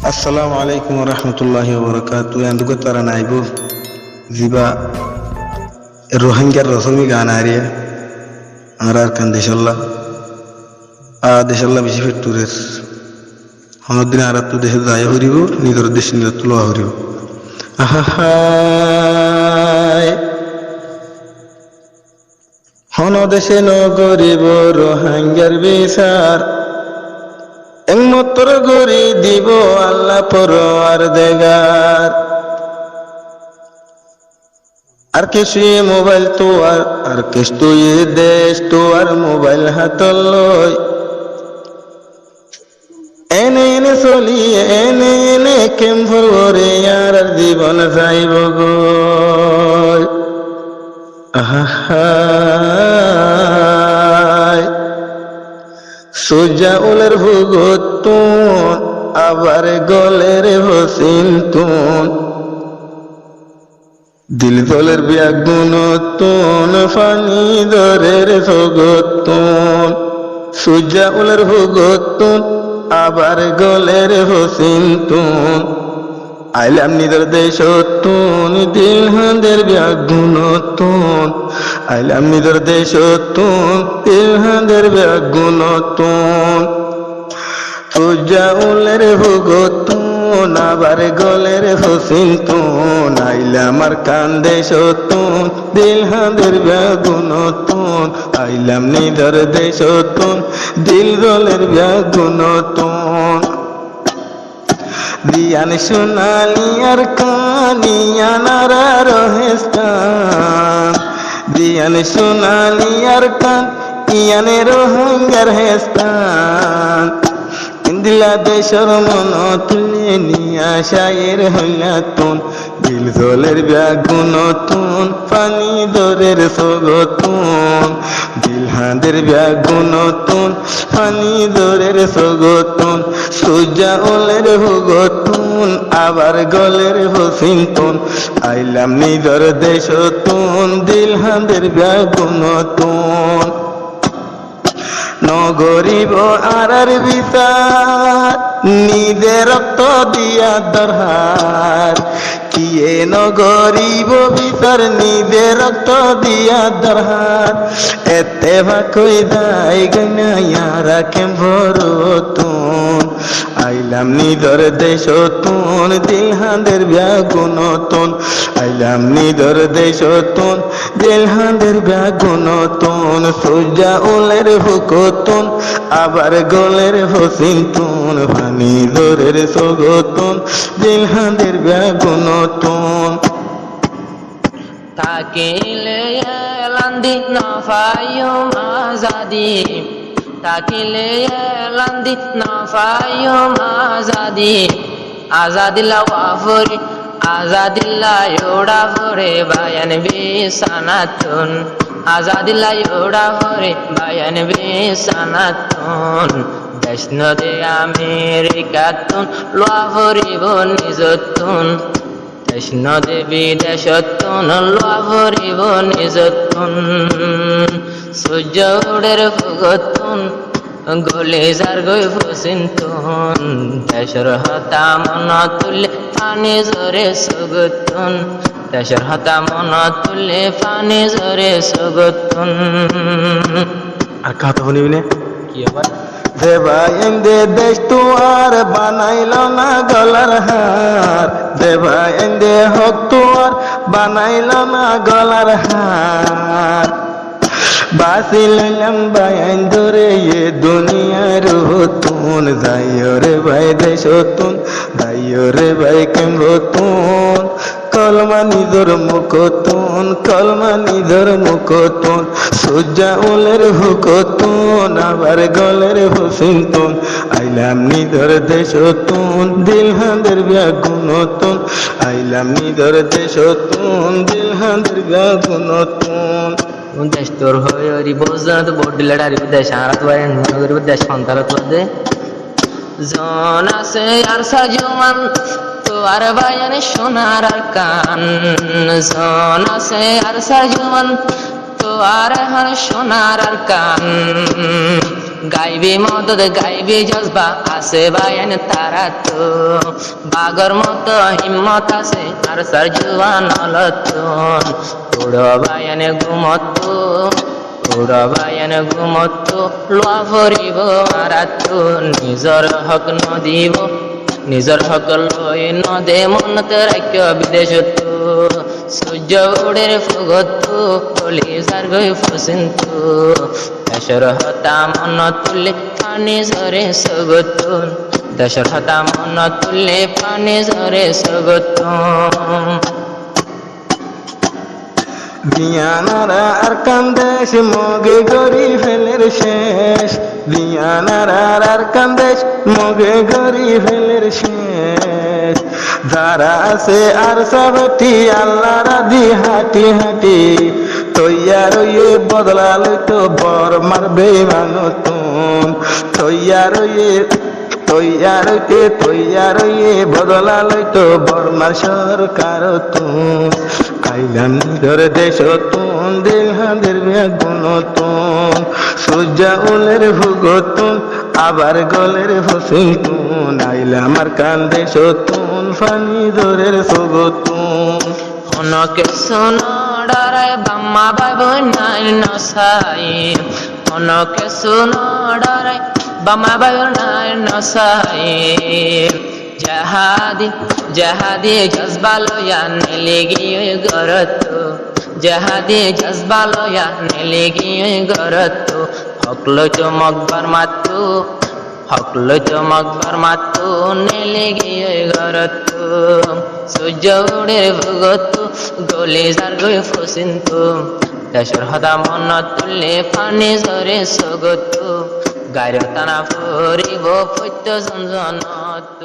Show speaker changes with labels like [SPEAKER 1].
[SPEAKER 1] Assalamu alaikum warahmatullahi wabarakatuh. Yandugu tara naibu ziba Rohingya Rosumi ganariya arar kan deshallah beshi fitturer honodin aratu deshe daya horibo nidor desh niratlo horibo ahahai hono deshe no goribo Rohingyar bisar একমাত্র গরি দিব আল্লাহ পরওয়ারদিগার আর কিছু mobile তো আর কিছু দেশ তো আর mobile হাত লই এনে এনে চলি এনে এনে কেম ভরে আর জীবন যাইব গো আহা সোজা উলের ভুগতুন আবার গলের হসিনতুন দিল দলের ব্যাগুনতুন ফানি দরের সগতুন সোজা উলের ভুগতুন আবার গলের হসিনতুন আইলাম নিদর দেশতুন দিল হাঁদের ব্যাগুনতুন আইলাম নিদর দেশতুন দিল হাঁদের ব্যাগুনতুন সোজা উলের ভুগতুন আবার গলের হসিনতুন আইলাম আর কান্দে সতুন দিল হাঁদের ব্যাগুনতুন আইলাম নিদর দেশতুন দিল গলের ব্যাগুনতুন দিয়ান সোনালি আর কানিয়ানারা রহেস্তান দিয়ান সোনালি আর কান ইয়ানে রোহিঙ্গার হেস্তান ইন্দিলা দেশর মন তুলে নিয়া শায়ের হইয়াতুন দিল জলের ব্যাগুনতুন পানি দরের সগতুন দিল হাঁদের ব্যাগুনতুন পানি দরের সগতুন সোজা ওলের হুগতুন আবার গলের হসিনতুন আইলাম নিদর দেশতুন দিল হাঁদের ব্যাগুনতুন নগরিব আর বিচার নিদে রক্ত দিয়া দরহার কিয়ে নগরিব বিচার নিদে রক্ত দিয়া দরহার এতে ভাকই দাই গনায়ারা কেম ভরতুন আইলাম নিদর দেশতুন দিল হাঁদের ব্যাগুনতুন আইলাম নিদর দেশতুন দিল হাঁদের ব্যাগুনতুন সোজা উলের হুকতুন আবার গলের হসিনতুন পানি দরের সগতুন দিল হাঁদের ব্যাগুনতুন
[SPEAKER 2] তাকিলে লান্দি নাফায়ুম আজাদি তাকিলে লান্দি নাফায়ুম আজাদি আজাদিল্লা ওয়াফরি আজাদিল্লা ইউডা ফরে বায়ান বিসানাতুন আজাদিল্লা ইউডা ফরে বায়ান বিসানাতুন দেশ নদে আমেরিকাতুন লোয়া ফরিব নিজতুন দেশ নদে বিদেশতুন লোয়া ফরিব নিজতুন সূর্য উড়ের ফুগতুন গলে যার গই ফসিনতুন দেশর হতা মন তুলে পানি জোরে সগতুন দেশর হতা মন তুলে পানি জোরে সগতুন
[SPEAKER 1] আর কথা শুনিবি না
[SPEAKER 2] কি আবার
[SPEAKER 1] দেবা এন্দে দেশ তো আর বানাইল না গলার হার দেবা এন্দে হক তো আর বানাইল না গলার হার বাসি লইলাম বায়ান ধরে এ দুনিয়ার হতুন যাইও রে ভাই দেশতুন যাইও রে ভাই কেম হতুন কলমা নিদর মুখতুন কলমা নিদর মুখতুন সোজা উলের হুকতুন আবার গলের হসিনতুন আইলাম নিদর দেশতুন দিল হাঁদের ব্যাগুনতুন আইলাম নিদর দেশতুন দিল হাঁদের ব্যাগুনতুন
[SPEAKER 2] দেশ তোর হয়ে রিবোজন তো বোর্ড দিলাটা রিব দেশ আরাত বারে নগর দেশ সন্তারত দে জন আছে আর সাজুমান তো আর বায়ানে সোনার আর কান জন আছে আর সাজুমান তো আর হার সোনার আর কান গাইবি মদত গাইবি জজবা আছে বায়ান তারা তো বাগর মতো হিম্মত আছে আর সার জুয়ান অলতন উড়ো বায়ানে ঘুমত লোৱা ভৰিব মাৰাতো নিজৰ হক নদিব নিজৰ হক লৈ নদে মনত ৰাখ্য বিদেশতো সূৰ্য উড়ে ফুগতো কলি যাৰ গৈ ফচিন্তু দেশৰ হতা মন তুলে পানী ঝৰে সগতো দেশৰ হতা মন তুলে পানী ঝৰে সগতো
[SPEAKER 1] বিয়ানারা আর কান্দেশ মগে গরি ফেলের শেষ বিয়ানারা আর কান্দেশ মগে গরি ফেলের শেষ যারা আছে আর সবটি আল্লাহ রাধি হাঁটি হাঁটি তৈয়ার ইয়ে বদলা লইতো বর মারবে মানতুন তৈয়ার ইয়ে বদলা লইতো বর্মার সরকার তুন কাইলাম ধর দেশ তুন দিল হাদের গুণতুন সূর্যা উলের ভুগতুন আবার গলের ফসল তুন আইলাম আর কান দেশ তুন ফানি ধরের সগতুন
[SPEAKER 2] অনকে শোনো ডরায় বাম্মা বাই নাই নসাই অনকে শোনো ডরায় বাম্মা বাই নাই নসাই জাহাদি জজবা লয়া নেলেগি গরত জাহাদি জজবা লয়া নেলেগি গরত হকলো চমকবার মাতু নেলেগি গরত সূর্য উড়ে ভুগত গলে যার গই ফসিন্তু দেশর হদা মন তুলে পানি ঝরে সগত গায়র টানা ফুরিব ফৈত্য ঝঞ্ঝনত